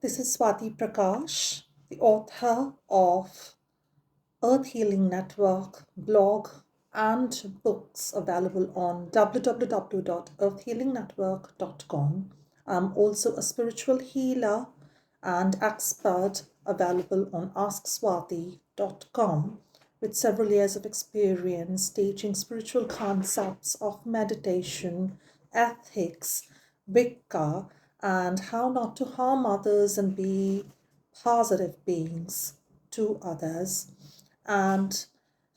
This is Swati Prakash, the author of Earth Healing Network blog and books available on www.earthhealingnetwork.com. I'm also a spiritual healer and expert available on askswati.com with several years of experience teaching spiritual concepts of meditation, ethics, Wicca, and how not to harm others and be positive beings to others, and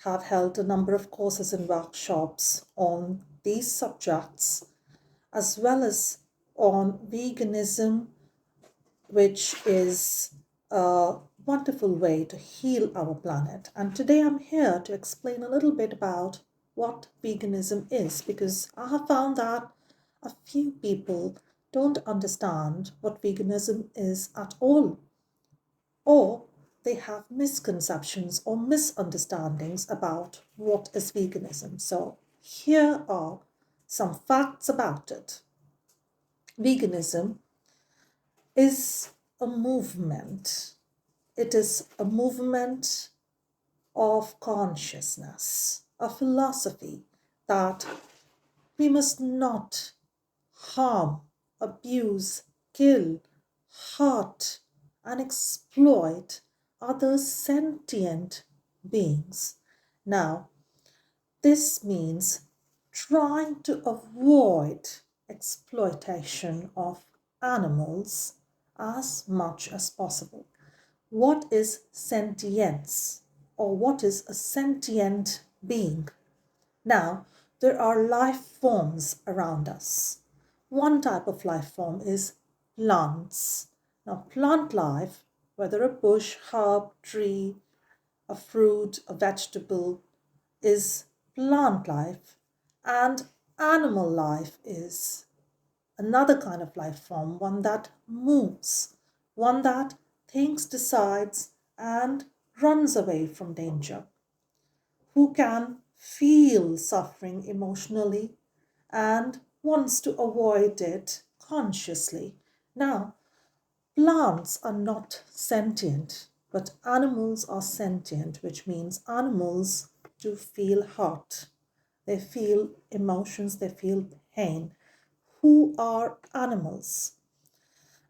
have held a number of courses and workshops on these subjects, as well as on veganism, which is a wonderful way to heal our planet. And today I'm here to explain a little bit about what veganism is, because I have found that a few people don't understand what veganism is at all, or they have misconceptions or misunderstandings about what is veganism. So, here are some facts about it. Veganism is a movement, it is a movement of consciousness, a philosophy that we must not harm, abuse, kill, hurt, and exploit other sentient beings. Now, this means trying to avoid exploitation of animals as much as possible. What is sentience, or what is a sentient being? Now, there are life forms around us. One type of life form is plants. Now, plant life, whether a bush, herb, tree, a fruit, a vegetable, is plant life, and animal life is another kind of life form, one that moves, one that thinks, decides, and runs away from danger, who can feel suffering emotionally and wants to avoid it consciously. Now, plants are not sentient, but animals are sentient, which means animals do feel hurt. They feel emotions, they feel pain. Who are animals?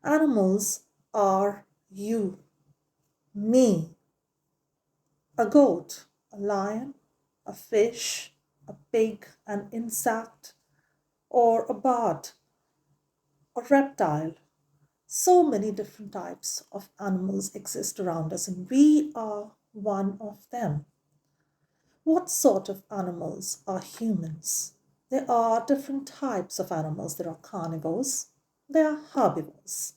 Animals are you, me, a goat, a lion, a fish, a pig, an insect, or a bird, a reptile. So many different types of animals exist around us, and we are one of them. What sort of animals are humans? There are different types of animals. There are carnivores, there are herbivores.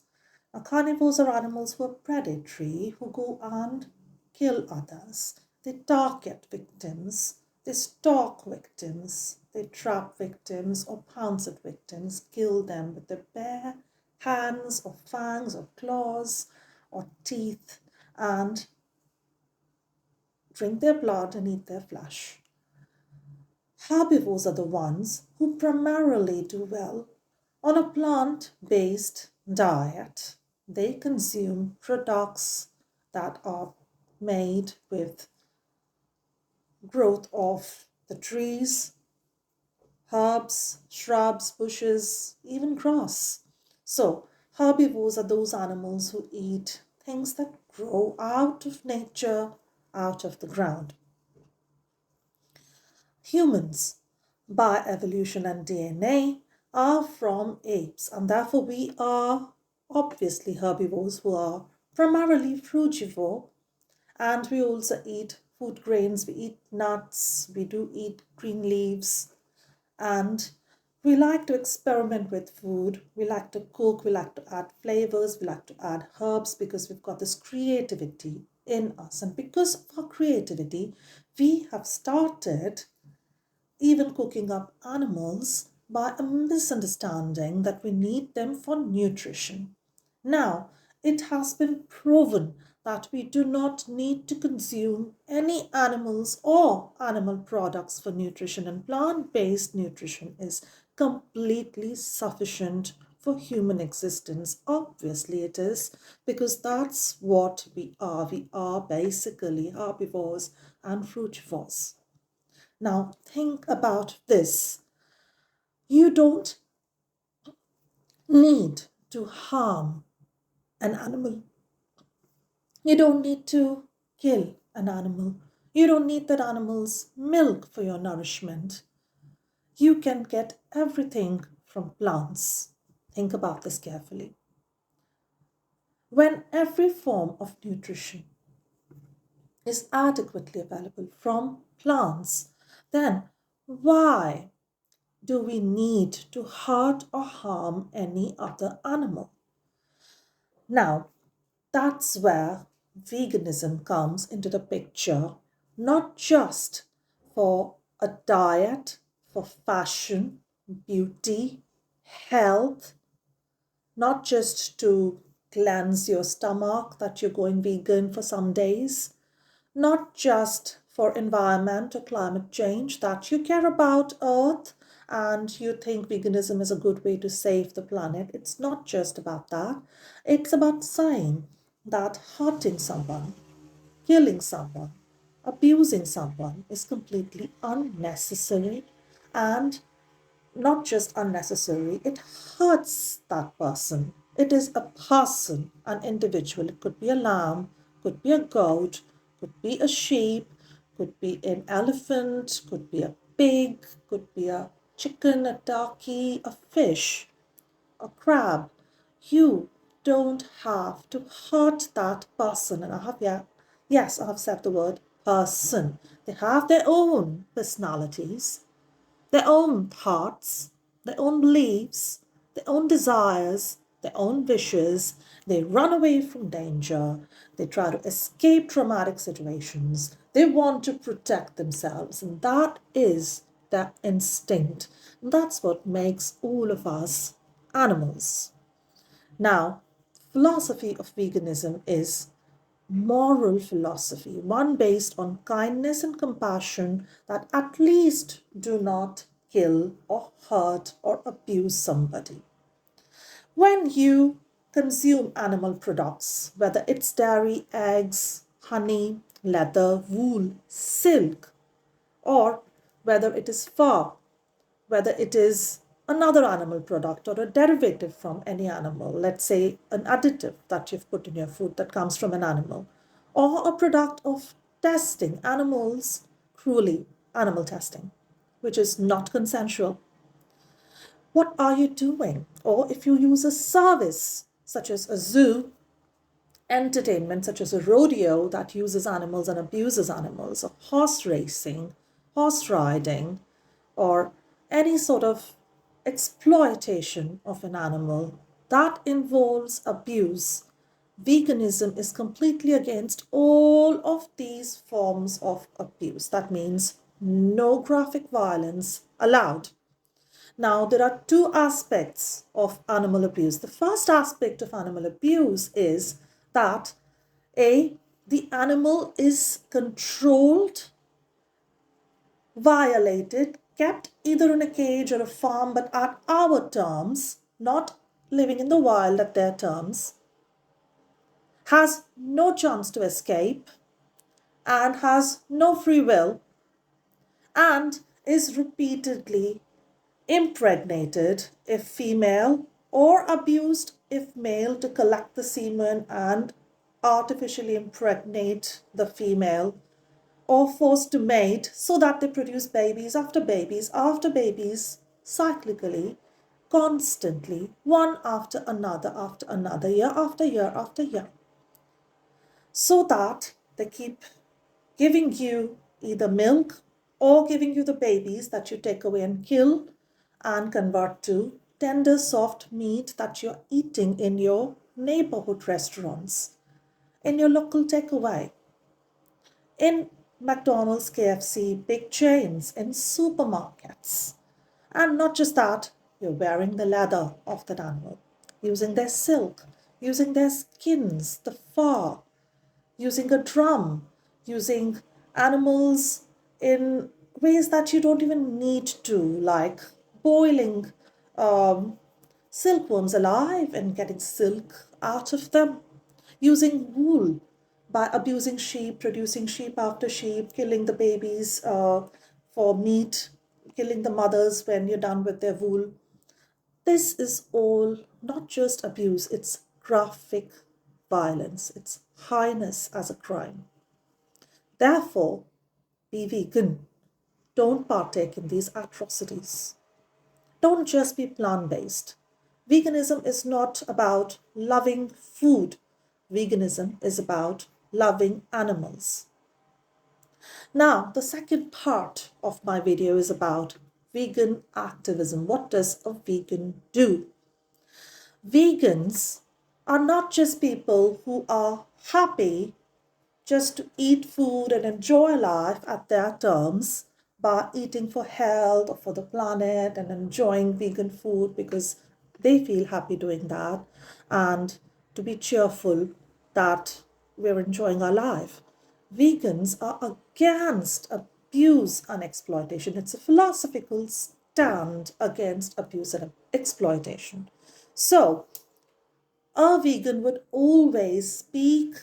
Now, carnivores are animals who are predatory, who go and kill others. They target victims, they stalk victims, they trap victims or pounce at victims, kill them with their bare hands or fangs or claws or teeth, and drink their blood and eat their flesh. Herbivores are the ones who primarily do well on a plant based diet. They consume products that are made with growth of the trees, herbs, shrubs, bushes, even grass. So, herbivores are those animals who eat things that grow out of nature, out of the ground. Humans, by evolution and DNA, are from apes, and therefore we are obviously herbivores who are primarily frugivore, and we also eat food grains, we eat nuts, we do eat green leaves, and we like to experiment with food. We like to cook, we like to add flavors, we like to add herbs, because we've got this creativity in us. And because of our creativity, we have started even cooking up animals by a misunderstanding that we need them for nutrition. Now, it has been proven that we do not need to consume any animals or animal products for nutrition, and plant based nutrition is completely sufficient for human existence. Obviously, it is, because that's what we are. We are basically herbivores and frugivores. Now, think about this. You don't need to harm an animal. You don't need to kill an animal. You don't need that animal's milk for your nourishment. You can get everything from plants. Think about this carefully. When every form of nutrition is adequately available from plants, then why do we need to hurt or harm any other animal? Now, that's where veganism comes into the picture, not just for a diet, for fashion, beauty, health, not just to cleanse your stomach that you're going vegan for some days, not just for environment or climate change, that you care about earth and you think veganism is a good way to save the planet. It's not just about that. It's about saying that hurting someone, killing someone, abusing someone is completely unnecessary, and not just unnecessary, it hurts that person. It is a person, an individual. It could be a lamb, could be a goat, could be a sheep, could be an elephant, could be a pig, could be a chicken, a turkey, a fish, a crab. You don't have to hurt that person. And I have, yeah, yes, I have said the word person. They have their own personalities, their own thoughts, their own beliefs, their own desires, their own wishes. They run away from danger. They try to escape traumatic situations. They want to protect themselves. And that is their instinct. And that's what makes all of us animals. Now, philosophy of veganism is moral philosophy, one based on kindness and compassion, that at least do not kill or hurt or abuse somebody. When you consume animal products, whether it's dairy, eggs, honey, leather, wool, silk, or whether it is fur, whether it is another animal product or a derivative from any animal, let's say an additive that you've put in your food that comes from an animal, or a product of testing animals, cruelly animal testing, which is not consensual. What are you doing? Or if you use a service such as a zoo, entertainment such as a rodeo that uses animals and abuses animals, or horse racing, horse riding, or any sort of exploitation of an animal that involves abuse, veganism is completely against all of these forms of abuse. That means no graphic violence allowed. Now, there are two aspects of animal abuse. The first aspect of animal abuse is that the animal is controlled, violated, kept either in a cage or a farm, but at our terms, not living in the wild at their terms, has no chance to escape and has no free will, and is repeatedly impregnated if female, or abused if male, to collect the semen and artificially impregnate the female, or forced to mate so that they produce babies after babies after babies, cyclically, constantly, one after another, year after year after year, so that they keep giving you either milk or giving you the babies that you take away and kill and convert to tender, soft meat that you're eating in your neighborhood restaurants, in your local takeaway, in McDonald's, KFC, big chains, in supermarkets. And not just that, you're wearing the leather of that animal, using their silk, using their skins, the fur, using a drum, using animals in ways that you don't even need to, like boiling um, silkworms alive and getting silk out of them, using wool by abusing sheep, producing sheep after sheep, killing the babies for meat, killing the mothers when you're done with their wool. This is all not just abuse, it's graphic violence, it's heinous as a crime. Therefore, be vegan. Don't partake in these atrocities. Don't just be plant based. Veganism is not about loving food, veganism is about loving animals. Now, the second part of my video is about vegan activism. What does a vegan do? Vegans are not just people who are happy just to eat food and enjoy life at their terms by eating for health or for the planet and enjoying vegan food because they feel happy doing that, and to be cheerful that we're enjoying our life. Vegans are against abuse and exploitation. It's a philosophical stand against abuse and exploitation. So, a vegan would always speak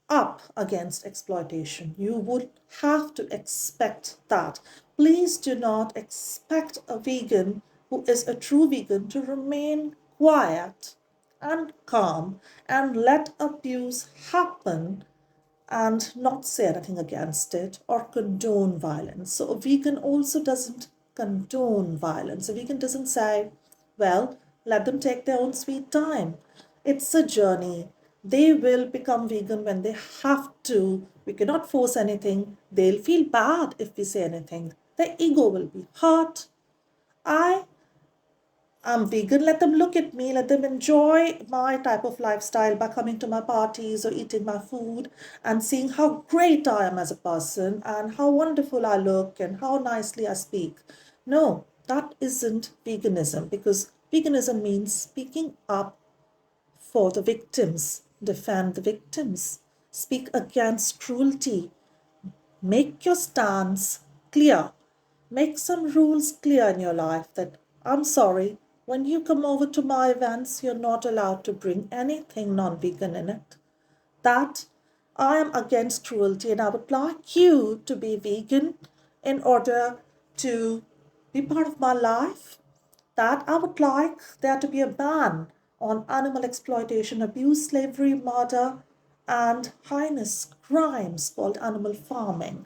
up against exploitation. You would have to expect that. Please do not expect a vegan who is a true vegan to remain quiet and calm and let abuse happen and not say anything against it or condone violence. So a vegan also doesn't condone violence. A vegan doesn't say, well, let them take their own sweet time. It's a journey. They will become vegan when they have to. We cannot force anything. They'll feel bad if we say anything. Their ego will be hurt. I'm vegan, let them look at me, let them enjoy my type of lifestyle by coming to my parties or eating my food and seeing how great I am as a person and how wonderful I look and how nicely I speak. No, that isn't veganism, because veganism means speaking up for the victims, defend the victims, speak against cruelty, make your stance clear. Make some rules clear in your life that I'm sorry, when you come over to my events, you're not allowed to bring anything non vegan in it. That I am against cruelty and I would like you to be vegan in order to be part of my life. That I would like there to be a ban on animal exploitation, abuse, slavery, murder, and heinous crimes called animal farming.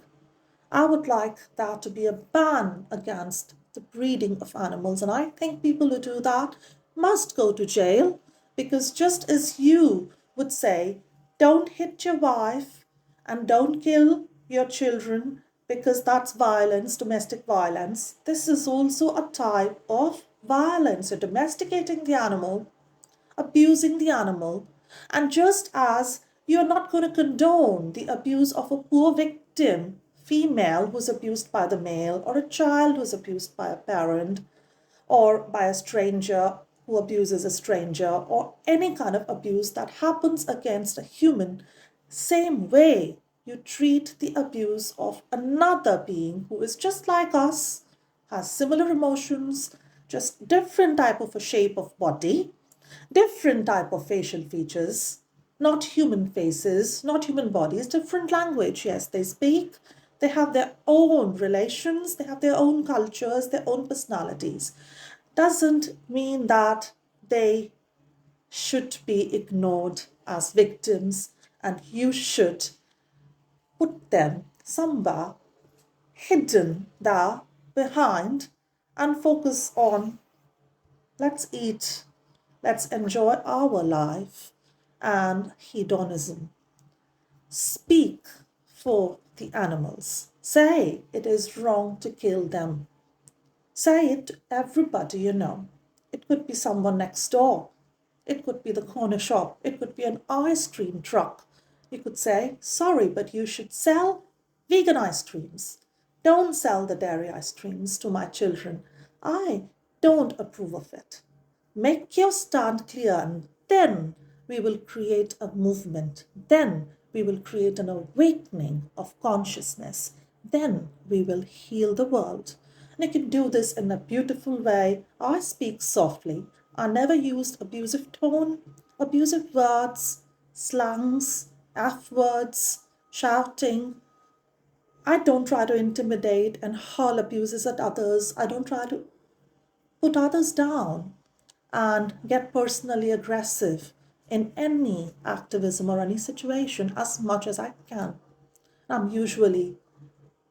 I would like there to be a ban against the breeding of animals. And I think people who do that must go to jail, because just as you would say, don't hit your wife and don't kill your children because that's violence, domestic violence, this is also a type of violence. You're domesticating the animal, abusing the animal, and just as you're not going to condone the abuse of a poor victim, female who's abused by the male, or a child who's abused by a parent, or by a stranger who abuses a stranger, or any kind of abuse that happens against a human, same way you treat the abuse of another being who is just like us, has similar emotions, just different type of a shape of body, different type of facial features, not human faces, not human bodies, different language. Yes, they speak, they have their own relations, they have their own cultures, their own personalities. Doesn't mean that they should be ignored as victims and you should put them somewhere hidden there behind and focus on, let's eat, let's enjoy our life, and hedonism. Speak for the animals. Say it is wrong to kill them. Say it to everybody you know. It could be someone next door. It could be the corner shop. It could be an ice cream truck. You could say, sorry, but you should sell vegan ice creams. Don't sell the dairy ice creams to my children. I don't approve of it. Make your stand clear, and then we will create a movement. Then we will create an awakening of consciousness. Then we will heal the world. And you can do this in a beautiful way. I speak softly. I never used abusive tone, abusive words, slangs, F words, shouting. I don't try to intimidate and hurl abuses at others. I don't try to put others down and get personally aggressive in any activism or any situation as much as I can. I'm usually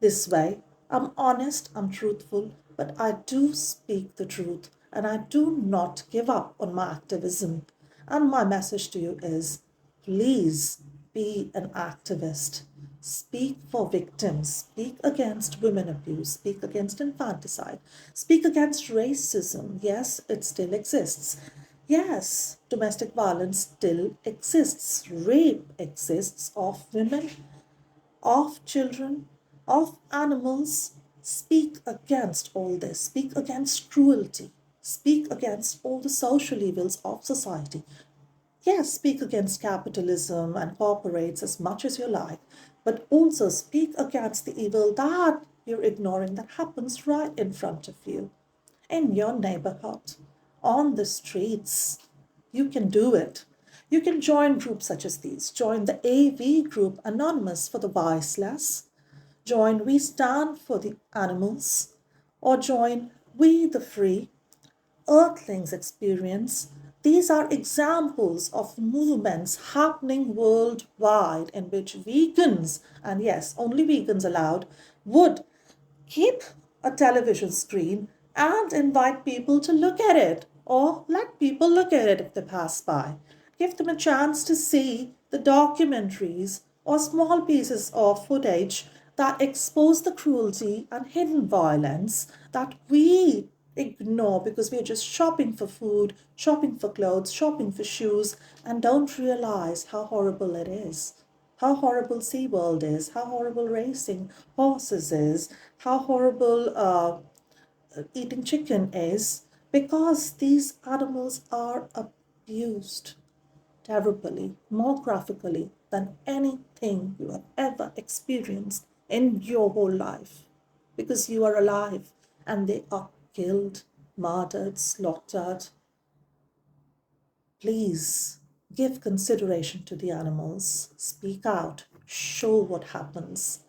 this way. I'm honest, I'm truthful, but I do speak the truth and I do not give up on my activism. And my message to you is please be an activist. Speak for victims, speak against women abuse, speak against infanticide, speak against racism. Yes, it still exists. Yes, domestic violence still exists. Rape exists of women, of children, of animals. Speak against all this. Speak against cruelty. Speak against all the social evils of society. Yes, speak against capitalism and corporates as much as you like, but also speak against the evil that you're ignoring that happens right in front of you, in your neighborhood, on the streets. You can do it. You can join groups such as these. Join the AV group Anonymous for the Voiceless. Join We Stand for the Animals. Or join We the Free, Earthlings Experience. These are examples of movements happening worldwide in which vegans, and yes, only vegans allowed, would keep a television screen and invite people to look at it, or let people look at it if they pass by. Give them a chance to see the documentaries or small pieces of footage that expose the cruelty and hidden violence that we ignore because we're just shopping for food, shopping for clothes, shopping for shoes, and don't realize how horrible it is. How horrible SeaWorld is, how horrible racing horses is, how horrible eating chicken is, because these animals are abused terribly, more graphically than anything you have ever experienced in your whole life. Because you are alive and they are killed, murdered, slaughtered. Please give consideration to the animals, speak out, show what happens,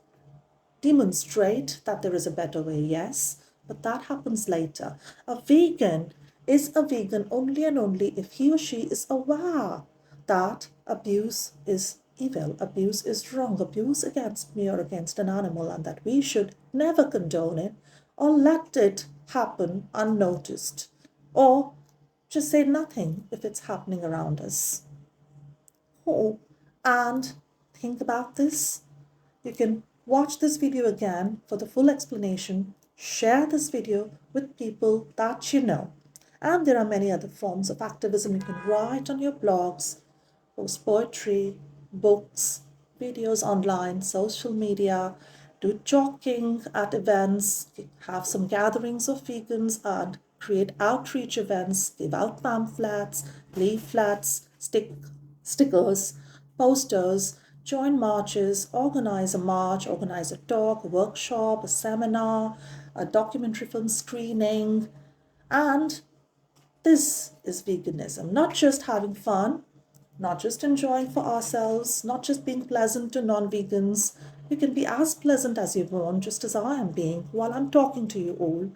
demonstrate that there is a better way, yes, but that happens later. A vegan is a vegan only and only if he or she is aware that abuse is evil, abuse is wrong, abuse against me or against an animal, and that we should never condone it or let it happen unnoticed, or just say nothing if it's happening around us. Oh, and think about this. You can watch this video again for the full explanation. Share this video with people that you know. And there are many other forms of activism you can write on your blogs, post poetry, books, videos online, social media, do jogging at events, have some gatherings of vegans and create outreach events, give out pamphlets, leaflets, stickers, posters, join marches, organize a march, organize a talk, a workshop, a seminar, a documentary film screening, and this is veganism. Not just having fun, not just enjoying for ourselves, not just being pleasant to non vegans. You can be as pleasant as you want, just as I am being while I'm talking to you all.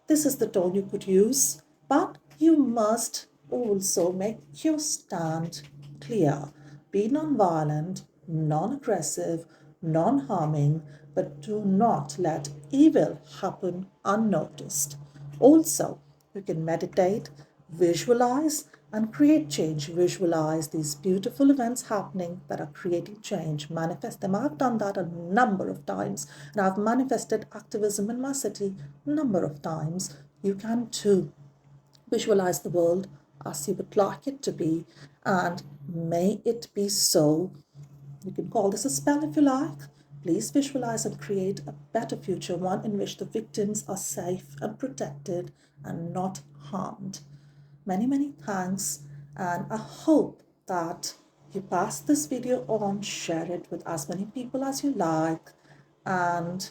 This is the tone you could use, but you must also make your stand clear. Be non violent, non aggressive, non harming, but do not let evil happen unnoticed. Also, you can meditate, visualize, and create change. Visualize these beautiful events happening that are creating change. Manifest them. I've done that a number of times, and I've manifested activism in my city a number of times. You can too. Visualize the world as you would like it to be, and may it be so. You can call this a spell if you like. Please visualize and create a better future, one in which the victims are safe and protected and not harmed. Many, many thanks, and I hope that you pass this video on, share it with as many people as you like, and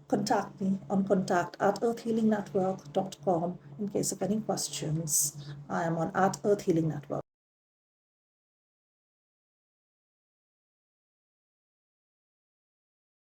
contact me on contact@earthhealingnetwork.com in case of any questions. I am on @Earth Healing Network.